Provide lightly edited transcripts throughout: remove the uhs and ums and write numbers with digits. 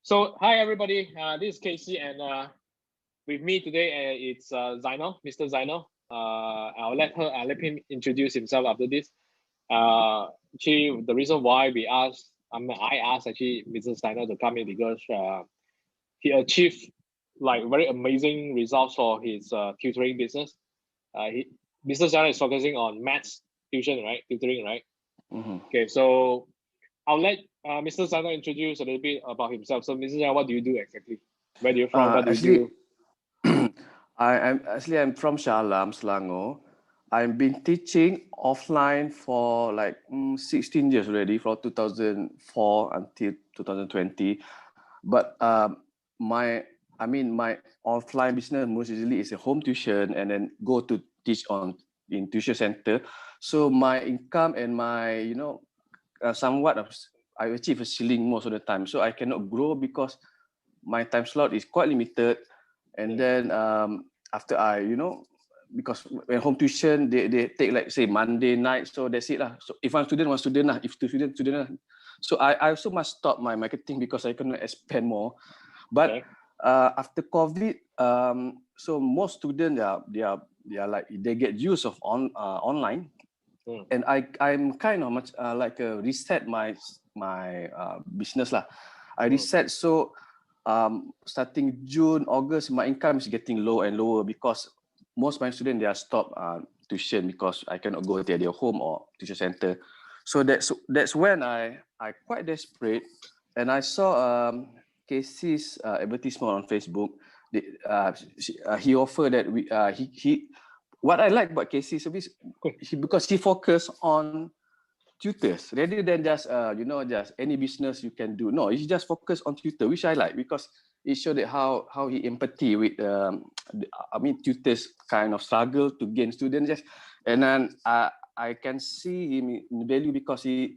So, hi everybody. This is Casey, and with me today it's Zainal, Mr. Zainal. I'll let him introduce himself after this. Actually, the reason why I asked actually Mr. Zainal to come in because he achieved like very amazing results for his tutoring business. Mr. Zainal is focusing on maths tuition, right? Tutoring, right? Okay, so I'll let Mr. Zainal introduce a little bit about himself. So, Mr. Zainal, what do you do exactly? Where do you from? What do you do? I'm from Shah Alam, Selangor. I've been teaching offline for like 16 years already, from 2004 until 2020. But my offline business most usually is a home tuition and then go to teach in tuition center. So my income and my somewhat of I achieve a ceiling most of the time. So I cannot grow because my time slot is quite limited. And then after because when home tuition, they take like say Monday night, so that's it lah. So if one student lah. If two student lah. So I also must stop my marketing because I cannot expand more. But after COVID, so most students they are like they get use of online. And I'm kind of much like reset my business lah. I reset, so starting June, August, my income is getting low and lower because most of my students they are stopped tuition because I cannot go to their home or tuition center. So that's when I quite desperate, and I saw Casey's advertisement on Facebook. He offered that he what I like about Casey service, because he focus on tutors rather than just just any business you can do. No, he just focus on tutor, which I like because it showed that how he empathy with tutors kind of struggle to gain students. And then I can see him in value because he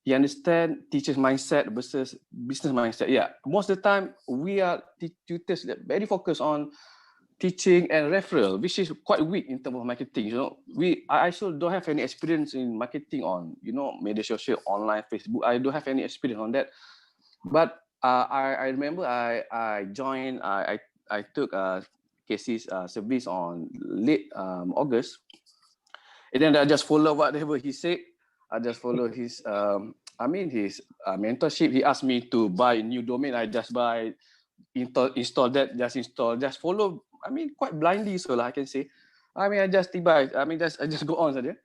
understand teachers mindset versus business mindset. Yeah, most of the time we are tutors that very focused on teaching and referral, which is quite weak in terms of marketing. I also don't have any experience in marketing on media social, online, Facebook. I don't have any experience on that. But I remember I joined. I took Casey's service on late August, and then I just follow whatever he said. I just follow his his mentorship. He asked me to buy a new domain. I just buy, install that, just follow. Quite blindly, so I can say. I just buy. I just go on saja.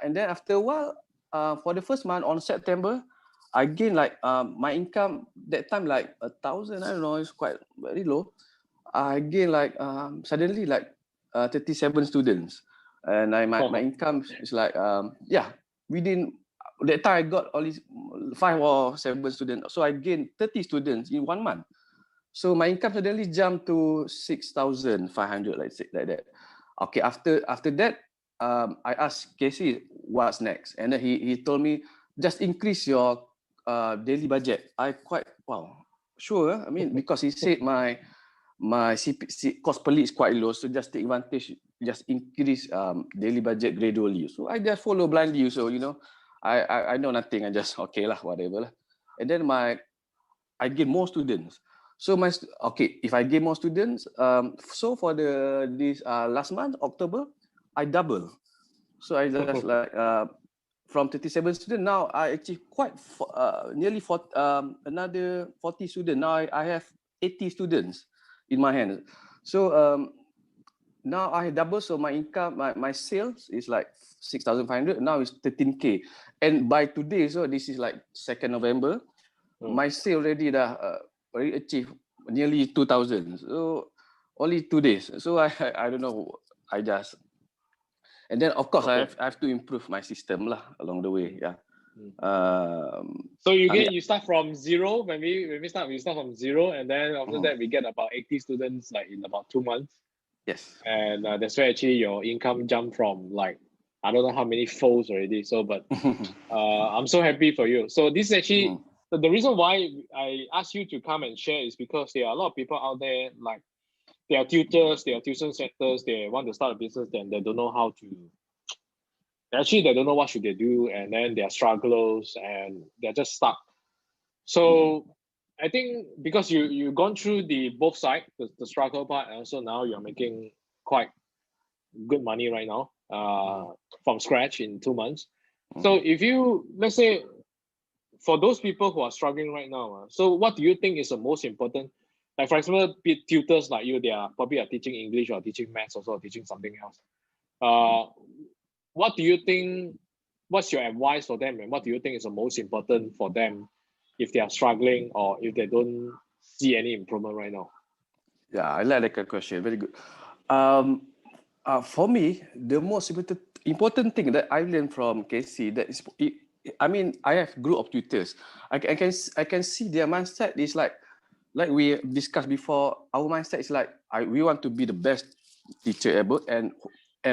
And then after a while, for the first month on September, I gained like my income that time like 1,000. I don't know, it's quite very low. I gained like suddenly like 37 students, and my income is like within that time I got only 5 or 7 students, so I gained 30 students in 1 month. So my income suddenly jumped to 6,500, like that. Okay, after that, I asked Casey, what's next? And then he told me, just increase your daily budget. I quite, sure. Because he said my cost per lead is quite low, so just take advantage, just increase daily budget gradually. So I just follow blindly. So I know nothing. I just okay lah, whatever lah. And then I get more students. So if I get more students, so for this last month, October, I double. So I just like from 37 students, now I achieve quite nearly another 40 students. Now I have 80 students in my hands. So now I double, so my income, my sales is like 6,500. Now it's 13K. And by today, so this is like 2nd November, my sale already already achieved nearly 2,000. So only 2 days. So I don't know. And then of course I have to improve my system lah along the way. Yeah. So you start from zero. When we start, we start from zero, and then after that we get about 80 students like in about 2 months. Yes. And that's where actually your income jumped from like I don't know how many folds already. So but I'm so happy for you. So this is actually the reason why I asked you to come and share is because there are a lot of people out there, like they are tutors, they are tuition centers, they want to start a business, then they don't know how to. Actually, they don't know what should they do, and then there are struggles, and they're just stuck. So I think because you gone through the both side, the struggle part, and also now you're making quite good money right now, from scratch in 2 months. So if you, let's say, for those people who are struggling right now, so what do you think is the most important? Like for example, tutors like you, they are probably teaching English or teaching maths, also or teaching something else. What do you think? What's your advice for them, and what do you think is the most important for them if they are struggling or if they don't see any improvement right now? Yeah, I like that question. Very good. For me, the most important thing that I learned from Casey that is, I mean, I have group of tutors. I can see their mindset is like we discussed before. Our mindset is like we want to be the best teacher ever, and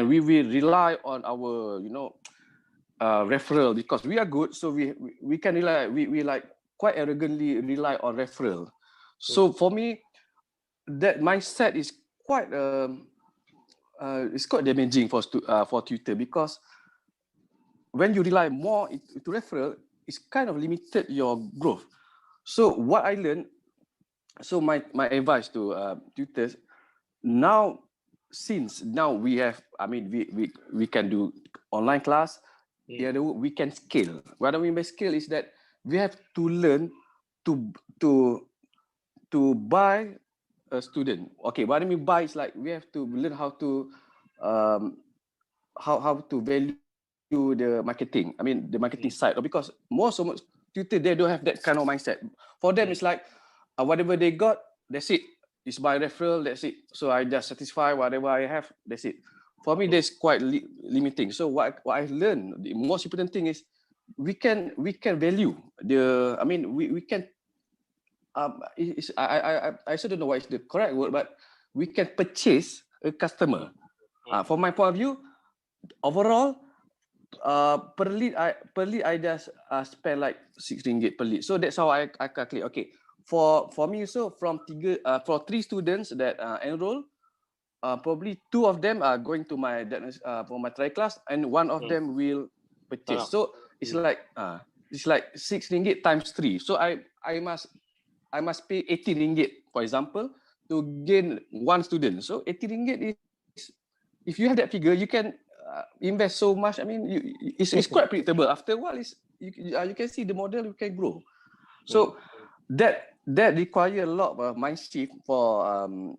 we will rely on our referral because we are good. So we can rely. We like quite arrogantly rely on referral. So for me, that mindset is quite it's quite damaging for tutor because when you rely more into referral, it's kind of limited your growth. So what I learned, so my advice to tutors now, since now we have, I mean, we can do online class. Yeah, we can scale. What I mean by scale is that we have to learn to buy a student. Okay, what I mean by is like we have to learn how to value the marketing. I mean the marketing side, because most tutor they don't have that kind of mindset. For them, it's like whatever they got, that's it. It's by referral, that's it. So I just satisfy whatever I have, that's it. For me, that's quite limiting. So what I learned, the most important thing is we can value the. I mean we can. I still don't know what is the correct word, but we can purchase a customer. From my point of view, overall, per lead I just spend like RM6 per lead. So that's how I calculate. Okay, for me, so from for 3 students that enroll, probably 2 of them are going to my for my try class, and 1 of them will purchase. So it's like RM6 times 3. So I must pay RM80, for example, to gain 1 student. So RM80 is, if you have that figure, you can invest so much. I mean, it's quite predictable. After a while, you can see the model, you can grow. So that require a lot of mind shift for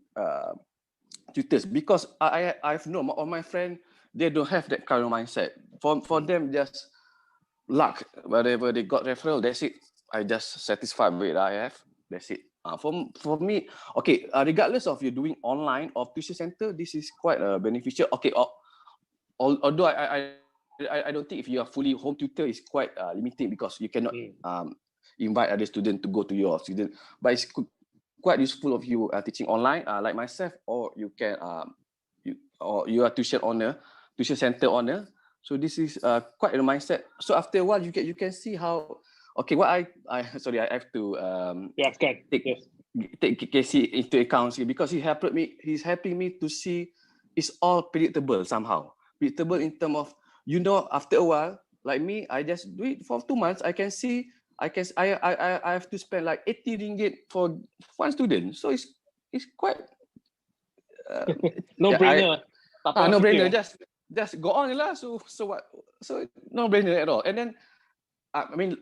tutors, because I've known all my friends, they don't have that kind of mindset. For them, just luck. Whatever they got referral, that's it. I just satisfied with what I have. That's it. For me, okay, regardless of you doing online or tuition center, this is quite beneficial. Okay, although I don't think if you are fully home tutor is quite limiting, because you cannot invite other students to go to your student. But it's quite useful of you teaching online, like myself, or you can you are tuition center owner. So this is quite a mindset. So after a while, you can see how. Okay, what I sorry, I have to take Casey into account here, because he's helping me to see it's all predictable somehow. Predictable in terms of, after a while, like me, I just do it for 2 months. I can see I have to spend like RM80 for 1 student. So it's quite no brainer. No brainer. Just go on lah. So what? So no brainer at all. And then I mean,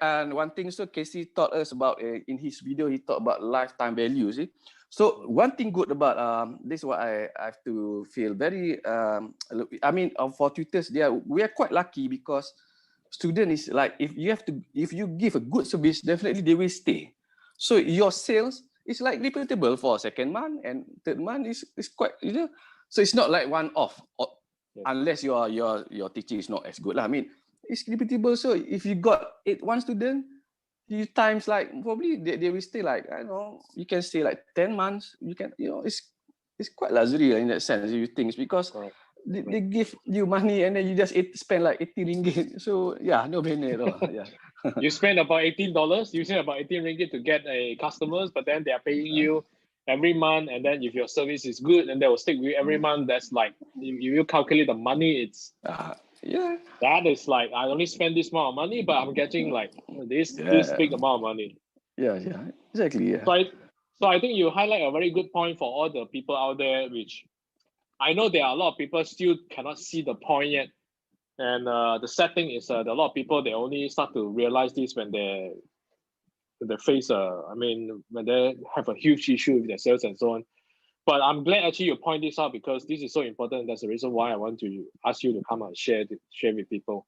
and one thing, so Casey taught us about in his video, he taught about lifetime value. See, so one thing good about this is what I have to feel very. I mean, for tutors, we are quite lucky, because student is like, if you give a good service, definitely they will stay. So your sales is like repeatable for 2nd month and 3rd month is quite, so it's not like one off, unless your teaching is not as good. I mean, it's repeatable. So if you got 1 student, you times like, probably they will stay like, I don't know, you can stay like 10 months. You can, it's quite luxury in that sense, if you think, because they give you money and then you just spend like RM80. So yeah, no brainer at all. Yeah. You spend about $18. You spend about RM18 to get a customers, but then they are paying you every month, and then if your service is good, and they will stick with you every month. That's like, if you calculate the money, it's that is like, I only spend this amount of money, but I'm getting like this big amount of money. Yeah, exactly. Yeah. So I think you highlight a very good point for all the people out there, which I know there are a lot of people still cannot see the point yet. And the sad thing is a lot of people, they only start to realize this when they face when they have a huge issue with their sales and so on. But I'm glad actually you point this out because this is so important. That's the reason why I want to ask you to come and share with people.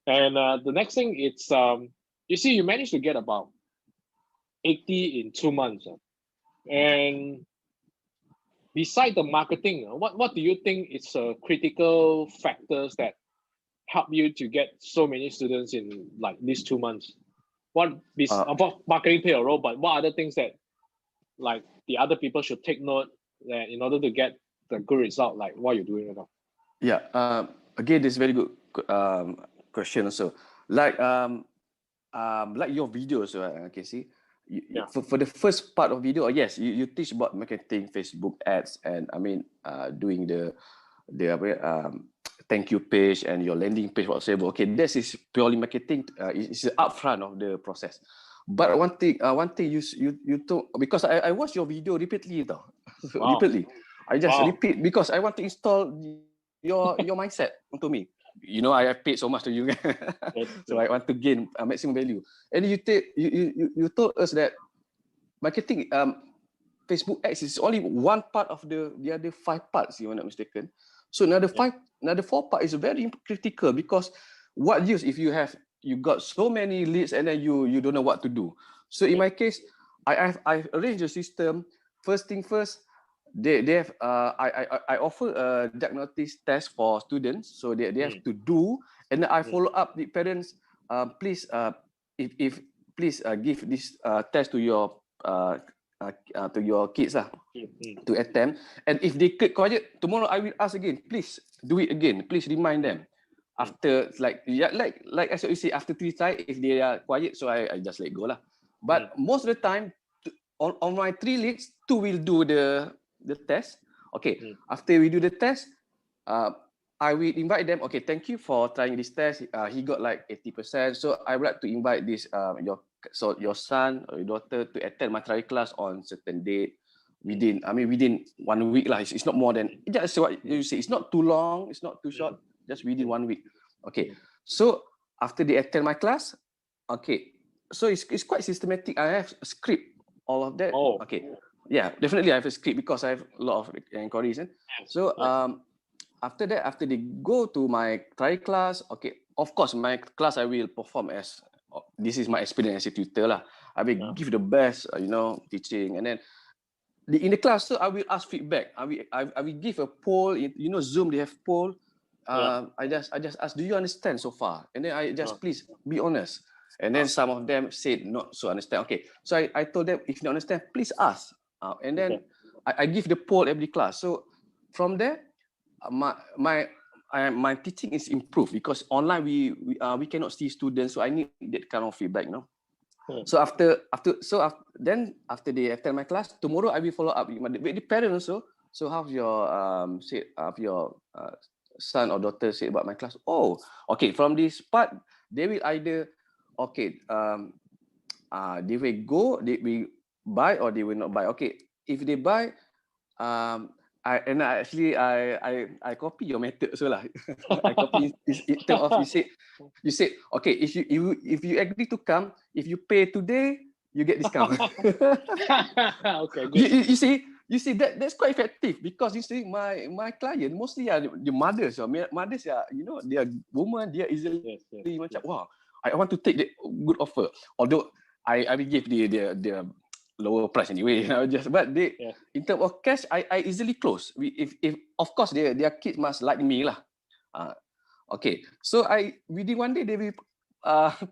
And the next thing, it's you see, you managed to get about 80 in 2 months. And beside the marketing, what do you think is critical factors that help you to get so many students in like these 2 months? About marketing play a role, but what other things that like the other people should take note that in order to get the good result, like what you're doing right now? Yeah. Again, this is very good question also. Like your videos, okay, see, for the first part of video, yes, you teach about marketing, Facebook ads, and doing the thank you page and your landing page whatsoever. Okay, this is purely marketing. It's the upfront of the process. But one thing you told, because I watch your video repeatedly, though. Wow. Repeatedly. I just repeat because I want to install your mindset onto me. You know, I have paid so much to you, so I want to gain maximum value. And you told us that marketing, Facebook ads is only one part of the other 5 parts, if I'm not mistaken. So another 4 part is very critical because what use if you got so many leads and then you don't know what to do. So in my case, I've arranged a system. First thing first, they have I offer a diagnosis test for students, so they have to do, and then I follow up the parents. Please, if please give this test to your kids to attempt, and if they keep quiet, tomorrow I will ask again. Please do it again. Please remind them. After like as you say, after 3 tries, if they are quiet, so I just let go lah. But most of the time, on my 3 leads, 2 will do the test. Okay, after we do the test, I will invite them. Okay, thank you for trying this test. He got like 80%. So I would like to invite this your son or your daughter to attend my trial class on certain date. Within 1 week lah. It's not more than just what you say. It's not too long. It's not too short. Just within 1 week. Okay. So after they attend my class, okay. So it's quite systematic. I have a script, all of that. Oh. Okay. Yeah, definitely I have a script because I have a lot of inquiries. So after that, after they go to my trial class, okay, of course my class I will perform as this is my experience as a tutor lah. I will give the best, teaching, and then in the class, so I will ask feedback. I will give a poll. Zoom they have poll. I just ask, do you understand so far? And then I just please be honest. And then some of them said not so understand. Okay, so I told them if you don't understand, please ask. And then I give the poll every class. So from there, my teaching is improved because online we cannot see students, so I need that kind of feedback, So after they attend my class, tomorrow I will follow up with the parents also. So how's your son or daughter say about my class? Oh, okay. From this part, they will either they will go, they will buy or they will not buy. Okay, if they buy, I copy your method so lah. I copy in terms of you said okay, if you agree to come, if you pay today, you get discount. Okay, good. You see that's quite effective because you see my client mostly are the mothers. Mothers are they are women, they are easily macam wow, I want to take the good offer. Although I will give the lower price anyway, but they in terms of cash, I easily close. If of course their kids must like me lah. Okay, so within 1 day they will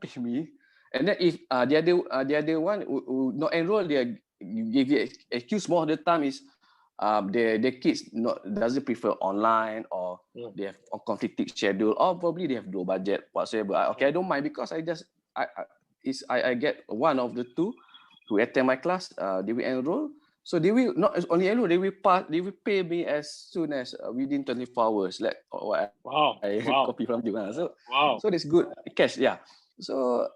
pay me, and then if the other one who not enroll, they give you excuse. More of the time is their kids doesn't prefer online or they have a conflicting schedule or probably they have low budget whatsoever. Okay, I don't mind because I get one of the two who attend my class. They will enroll. So they will not only enroll, they will pay me as soon as within 24 hours. Like what I copy from you. So that's good cash. Yeah. So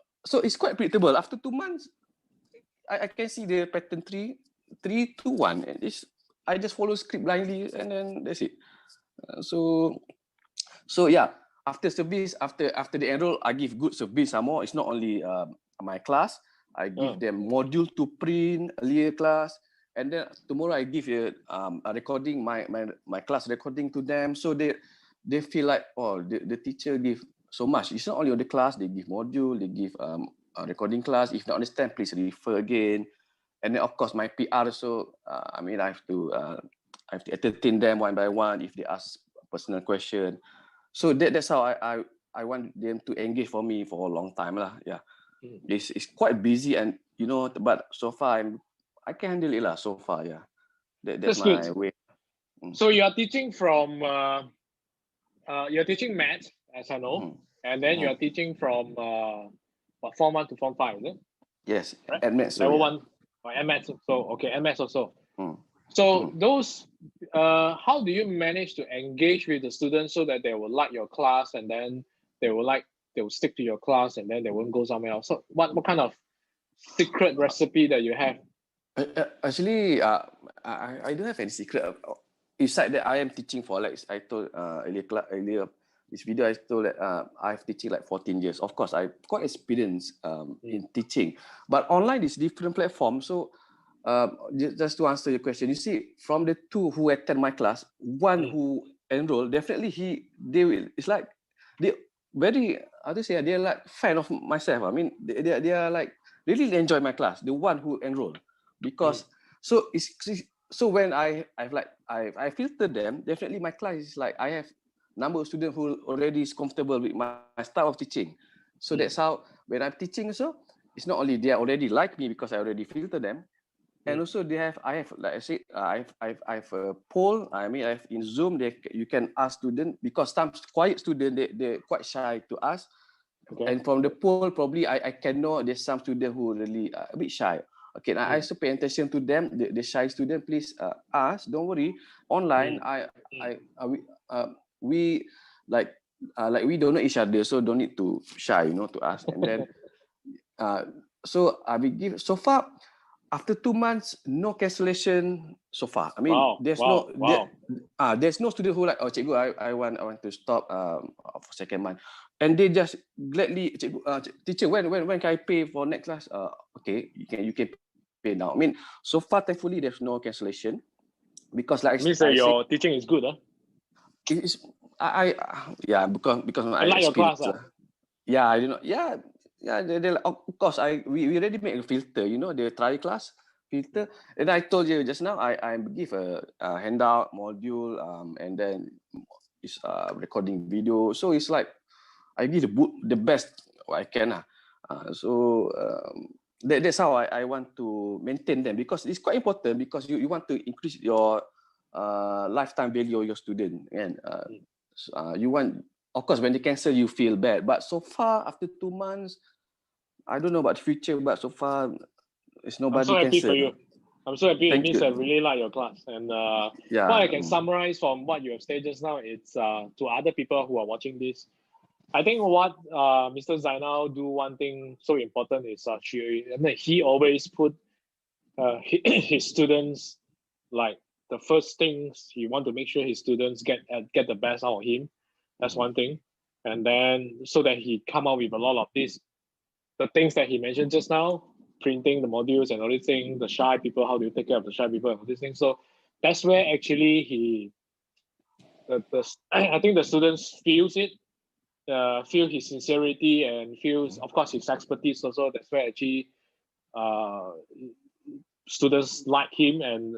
it's quite predictable. After 2 months, I can see the pattern 3, 2, 1, and I just follow script blindly, and then that's it. So yeah, after service, after they enroll, I give good service some more. It's not only my class. I give them module to print earlier class, and then tomorrow I give a recording, my class recording to them, so they feel like, oh, the teacher give so much. It's not only on the class, they give module, they give a recording class. If not understand, please refer again. And then of course my PR. So I mean, I have to entertain them one by one if they ask personal question. So that's how I want them to engage for me for a long time lah. Yeah, it's quite busy, and but so far I can handle it lah. So far, yeah, that's my good. way. So you are teaching from you're teaching math, as I know, and then you are teaching from Form 1 to Form 5, is it? Yes, right? at maths. Level yeah. 1 or MS. So okay, MS also. So those, how do you manage to engage with the students so that they will like your class, and then they will stick to your class, and then they won't go somewhere else? So what kind of secret recipe that you have? Actually, I don't have any secret. Besides that, I am teaching for, like I told earlier this video, I told that I've teaching like 14 years. Of course, I'm quite experienced in teaching, but online is different platform. So just to answer your question, you see, from the 2 who attend my class, 1 who enroll, definitely it's like they very, how to say, they're like fan of myself. I mean, they are like really enjoy my class. The 1 who enroll, because so when I filter them, definitely my class is like, I have number of students who already is comfortable with my style of teaching. So that's how when I'm teaching, so it's not only they are already like me because I already filter them, and also I have like I said, I've a poll. I mean, I've in Zoom, you can ask student, because some quiet student, they're quite shy to ask. And from the poll, probably I can know there's some student who really a bit shy. Okay, I also pay attention to them. The shy student, please ask. Don't worry. Online, we like we don't know each other, so don't need to shy, to ask. And then so I will give so far. After 2 months, no cancellation so far. I mean, there's no student who like, oh, Cikgu, I want to stop for 2nd month, and they just gladly, Cikgu, teacher, when can I pay for next class? Okay, you can pay now. I mean, so far, thankfully, there's no cancellation, because like Means that your teaching is good, huh? It's yeah, because of my like your class, yeah, yeah, they like, of course, we already make a filter, the trial class filter. And I told you just now, I give a handout module, and then it's recording video. So it's like I give the best I can. So that's how I want to maintain them, because it's quite important, because you want to increase your lifetime value of your student, and you want, of course, when they cancel, you feel bad. But so far, after 2 months, I don't know about the future, but so far, it's nobody I'm so happy cancel. for you. I'm so happy. It Thank means you. I really like your class. And what I can summarize from what you have said just now, it's to other people who are watching this. I think what Mr. Zainal do, one thing so important is he always put his students, like, the first things he want to make sure his students get the best out of him. That's one thing. And then so that he come out with a lot of the things that he mentioned just now, printing the modules and all these things, the shy people, how do you take care of the shy people and all these things. So that's where actually I think the students feels it, feel his sincerity, and feels, of course, his expertise also. That's where actually students like him, and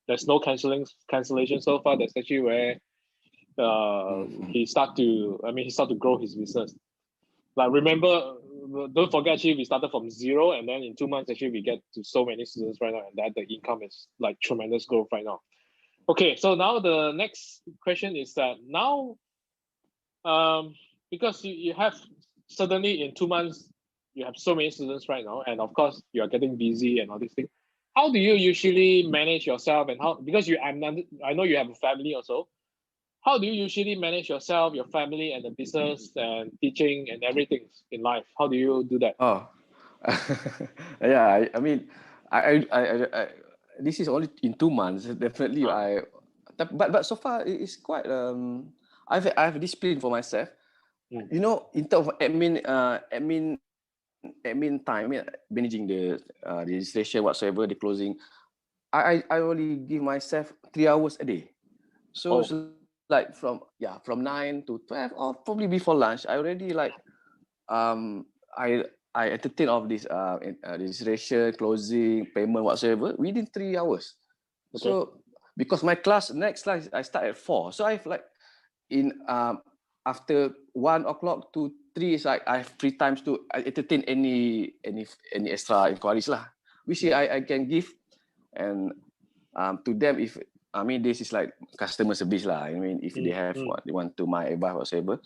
there's no cancellation so far. That's actually where he start to grow his business. Like, remember, don't forget, actually we started from 0, and then in 2 months actually we get to so many students right now, and that the income is like tremendous growth right now. Okay, so now the next question is that now, because you have, suddenly in 2 months you have so many students right now, and of course you are getting busy and all these things. How do you usually manage yourself, and how, because I know you have a family also, how do you usually manage yourself, your family, and the business and teaching and everything in life? How do you do that? Oh, yeah. I mean, I this is only in 2 months. Definitely, but so far it's quite I've discipline for myself. You know, in terms of admin time, managing the registration whatsoever, the closing. I only give myself 3 hours a day. So it's like from 9 to 12 or probably before lunch. I already like um I entertain of this registration, closing, payment whatsoever within 3 hours. Okay. So because my next class I start at 4, so I've like in after 1 o'clock to 3 is like I have free times to entertain any extra inquiries lah, which I can give and to them if I mean this is like customer service lah. I mean if they have what they want to my advice whatsoever.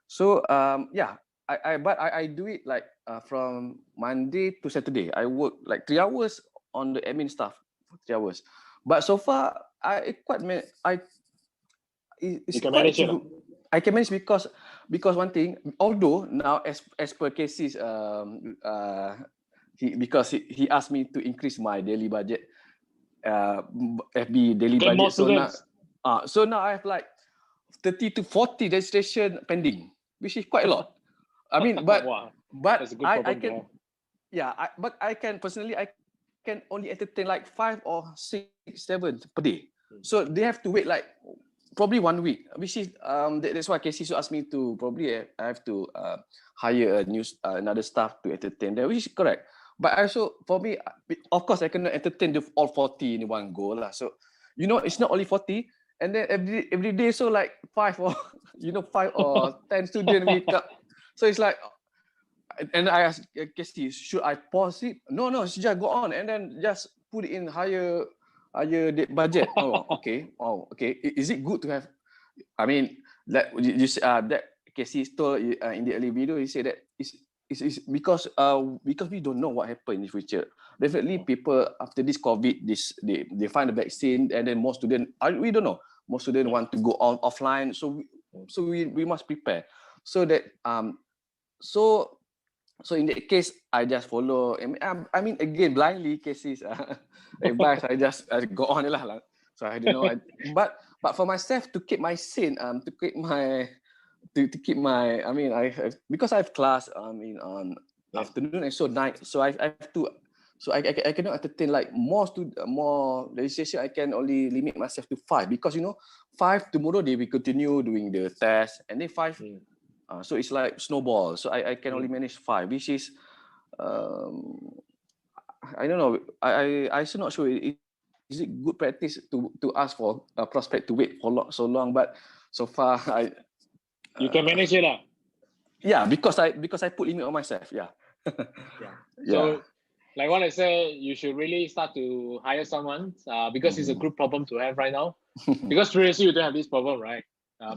So yeah, I do it like from Monday to Saturday. I work like 3 hours on the admin stuff for 3 hours. But so far I quite it's You can quite manage it. I can manage because one thing, although now as per cases he asked me to increase my daily budget, FB daily Get more budget. students. So now I have like 30 to 40 registration pending, which is quite a lot. I mean, but Wow, but that's a good I problem to can have. yeah, but I can personally I can only entertain like 5 or 6, 7 per day. So they have to wait like probably 1 week, which is that's why Casey so asked me to probably I have to hire another staff to entertain them, which is correct. But also for me, of course, I cannot entertain all 40 in one go lah. So you know, it's not only 40, and then every day so like 5 or 5 or 10 students wake up. So it's like, and I asked Casey, should I pause it? No, just go on and then just put it in higher budget. Okay. Is it good to have? I mean, that that Casey told in the early video, he said that it's because we don't know what happened in the future. Definitely, people after this COVID, they find a vaccine, and then more students, we don't know. More students want to go offline, so we must prepare. So that so in that case, I just follow. I mean, again, blindly cases advice. I just go on lah. So I don't know. But for myself to keep my sane, to keep my I mean, because I have class. I mean, on afternoon and so night. So I have to. So I cannot entertain like more registration. I can only limit myself to 5 because 5 tomorrow they will continue doing the test, and then 5. So it's like snowball. So I can only manage 5, which is I don't know. I still not sure. Is it good practice to ask for a prospect to wait for so long? But so far you can manage it lah. Yeah, because I put limit on myself. Yeah. So like what I said, you should really start to hire someone because it's a good problem to have right now. Because previously you don't have this problem, right?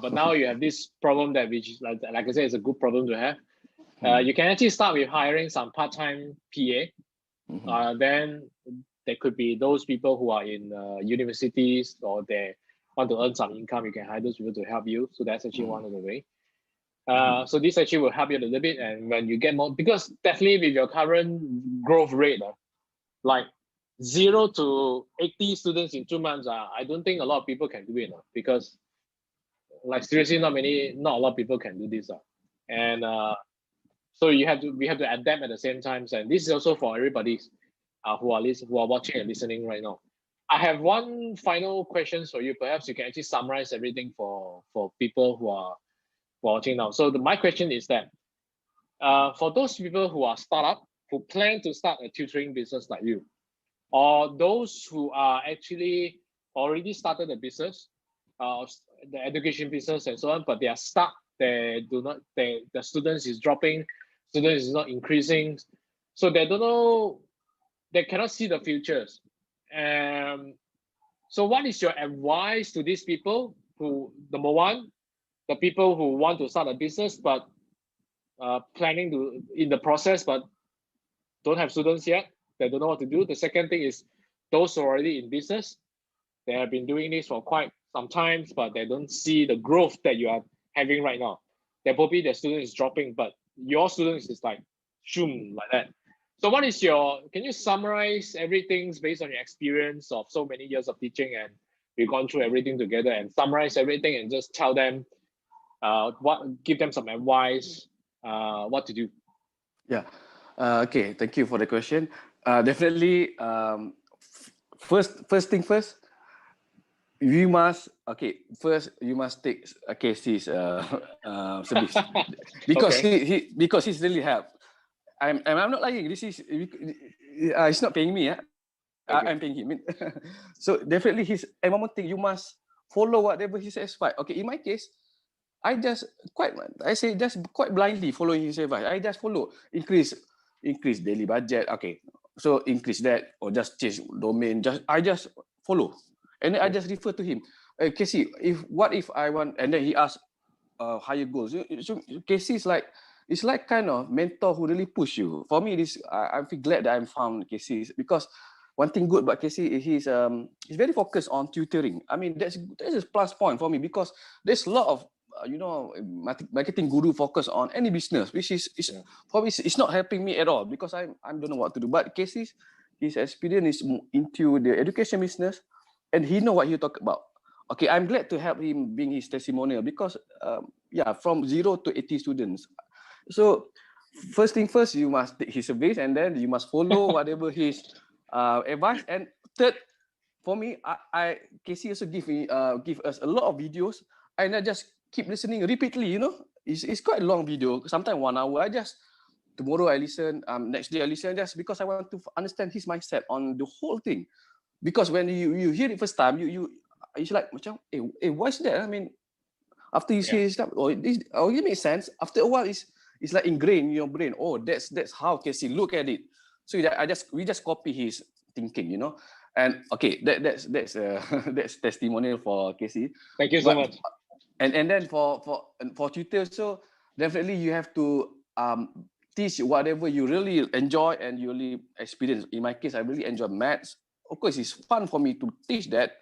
But now you have this problem that which like I said, is a good problem to have. You can actually start with hiring some part-time PA. Then there could be those people who are in universities or they want to earn some income. You can hire those people to help you. So that's actually one of the way. So this actually will help you a little bit. And when you get more, because definitely with your current growth rate, like 0 to 80 students in 2 months, I don't think a lot of people can do it because like seriously, not a lot of people can do this. And so we have to adapt at the same time. And this is also for everybody who are watching and listening right now. I have one final question for you. Perhaps you can actually summarize everything for people who are watching now. So my question is that for those people who are startup, who plan to start a tutoring business like you, or those who are actually already started a business, the education business and so on, but they are stuck. The students is dropping, students is not increasing, so they don't know, they cannot see the futures. So what is your advice to these people who, number one, the people who want to start a business but planning to in the process but don't have students yet, they don't know what to do. The second thing is those who are already in business, they have been doing this for quite some time, but they don't see the growth that you are having right now. Probably the student is dropping, but your students is like shoom like that. So what is your, can you summarize everything based on your experience of so many years of teaching, and we've gone through everything together, and summarize everything and just tell them give them some advice, what to do. Yeah. Okay. Thank you for the question. Definitely. First thing first. You must first you must take Casey's service because Okay. because he's really helped. I'm not lying. This is he's not paying me. Okay. I'm paying him. So definitely and one more thing, you must follow whatever he says. Okay, in my case, just quite blindly following his advice. I just follow, increase daily budget. Okay, so increase that or just change domain. I just follow, and then I just refer to him. Casey, what if I want? And then he asked higher goals. So Casey is like, it's like kind of mentor who really push you. For me, I feel glad that I'm found Casey, because one thing good about Casey is he's very focused on tutoring. I mean, that's a plus point for me, because there's a lot of marketing guru focus on any business, which is for me it's not helping me at all, because I don't know what to do. But Casey's his experience is into the education business, and he know what he talk about. Okay, I'm glad to help him being his testimonial, because from 0 to 80 students. So first thing first, you must take his service, and then you must follow whatever his advice. And third, for me, Casey also give us a lot of videos, and I just keep listening repeatedly. It's quite a long video, sometimes 1 hour. Tomorrow I listen, next day I listen, just because I want to understand his mindset on the whole thing. Because when you hear it first time, it's like, what's that? I mean, after you see stuff, it makes sense. After a while, it's like ingrained in your brain. Oh, that's how Casey look at it. So we just copy his thinking, And okay, that's that's testimonial for Casey. Thank you so much. And then for tutors, so definitely you have to teach whatever you really enjoy and you really experience. In my case, I really enjoy maths. Of course, it's fun for me to teach that.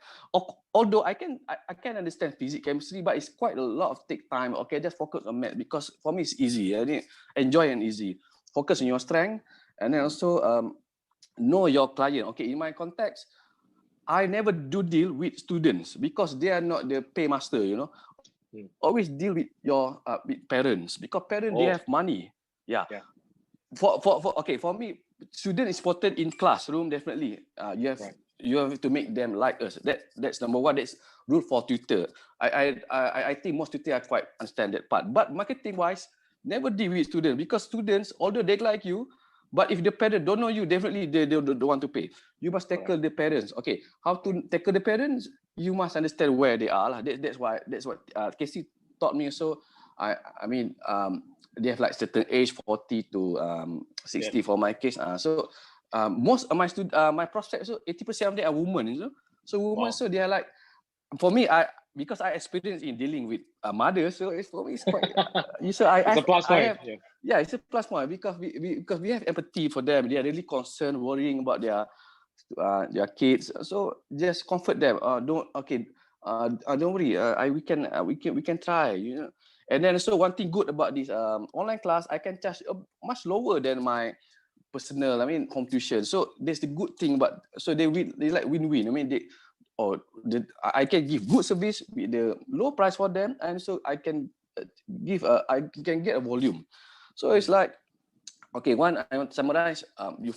Although I can understand physics, chemistry, but it's quite a lot of take time. Okay, just focus on math, because for me it's easy. I mean, enjoy and easy. Focus on your strength, and then also know your client. Okay, in my context, I never do deal with students, because they are not the paymaster. Always deal with your with parents, because parents they have money. Yeah. For me, student is important in classroom. Definitely, you have to make them like us. That's number one. That's rule for tutor. I think most tutor are quite understand that part. But marketing wise, never deal with students, because students, although they like you, but if the parent don't know you, definitely they don't want to pay. You must tackle the parents. Okay, how to tackle the parents? You must understand where they are. That's what Casey taught me. So I mean, they have like certain age, 40 to 60 for my case. So most of my prospects, so 80% of them are women. So women, so they are like, for me, because I experienced in dealing with mothers, so for me it's quite. It's a plus point. It's a plus point, because we have empathy for them. They are really concerned, worrying about their kids. So just comfort them. Don't worry. We can try. And then so one thing good about this online class, I can charge much lower than my personal, home tuition. So that's the good thing. But so they like win-win. I mean, I can give good service with the low price for them, and so I can I can get a volume. So it's like, okay, one, I want to summarize. You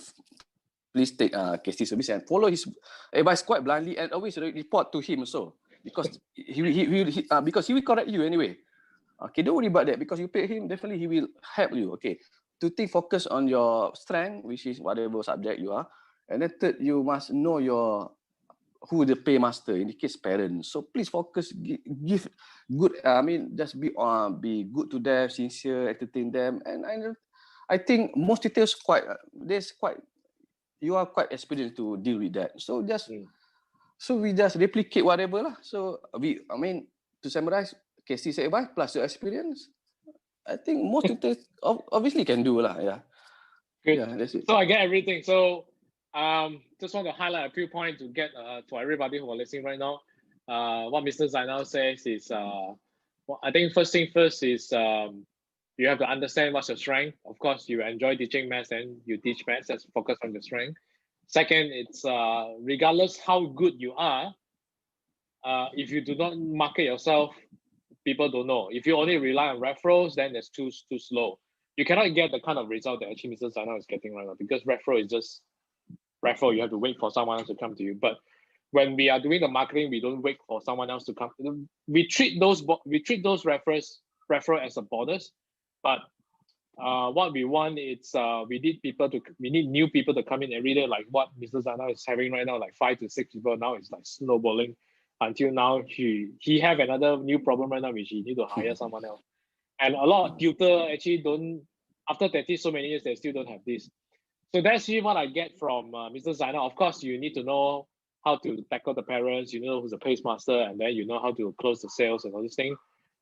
please take Casey's service and follow his advice quite blindly, and always report to him also, because because he will correct you anyway. Okay, don't worry about that, because you pay him, definitely he will help you. Okay, to think, focus on your strength, which is whatever subject you are, and then third, you must know who the paymaster, in the case parents. So please focus, give good. Just be good to them, sincere, entertain them, and I think most details you are quite experienced to deal with that. So we just replicate whatever lah. So to summarize, Casey's advice plus your experience, I think most tutors obviously can do lah. Yeah. Good. Yeah, that's it. So I get everything. So just want to highlight a few points to get for everybody who are listening right now. What Mr. Zainal says is, I think first thing first is You have to understand what's your strength. Of course, you enjoy teaching maths and you teach maths. That's focus on your strength. Second, it's regardless how good you are, if you do not market yourself, people don't know. If you only rely on referrals, then it's too slow. You cannot get the kind of result that actually Mr. Zainal is getting right now, because referral is just referral. You have to wait for someone else to come to you. But when we are doing the marketing, we don't wait for someone else to come. We treat those referral as a bonus. But what we want is we need new people to come in every day, like what Mr. Zainal is having right now, like 5 to 6 people. Now it's like snowballing until now. He have another new problem right now, which he need to hire someone else. And a lot of tutor actually don't, after 30 so many years, they still don't have this. So that's really what I get from Mr. Zainal. Of course, you need to know how to tackle the parents, you know who's a pace master, and then you know how to close the sales and all this thing.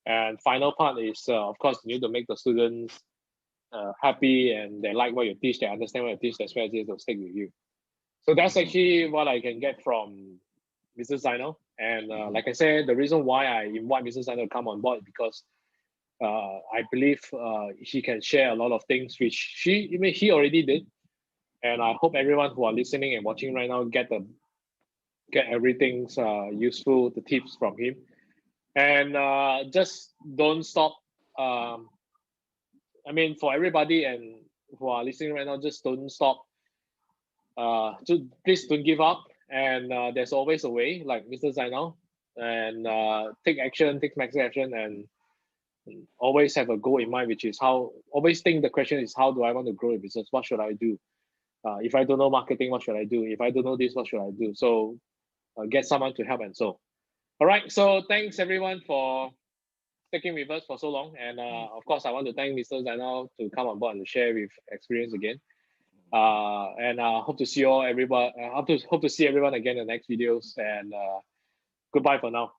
And final part is, of course, you need to make the students happy and they like what you teach, they understand what you teach, that's why they'll stick with you. So that's actually what I can get from Mr. Zainal. And like I said, the reason why I invite Mr. Zainal to come on board is because I believe he can share a lot of things which he already did. And I hope everyone who are listening and watching right now get everything useful, the tips from him. And just don't stop. I mean, for everybody and who are listening right now, just don't stop. Please don't give up. And there's always a way, like Mr. Zainal. And take action, take maximum action, and always have a goal in mind, which is always think the question is, how do I want to grow a business? What should I do? If I don't know marketing, what should I do? If I don't know this, what should I do? So get someone to help and so. All right. So thanks everyone for sticking with us for so long. And of course, I want to thank Mr. Zainal to come on board and share with experience again. And hope to see you all, everybody. Hope to see everyone again in the next videos. And goodbye for now.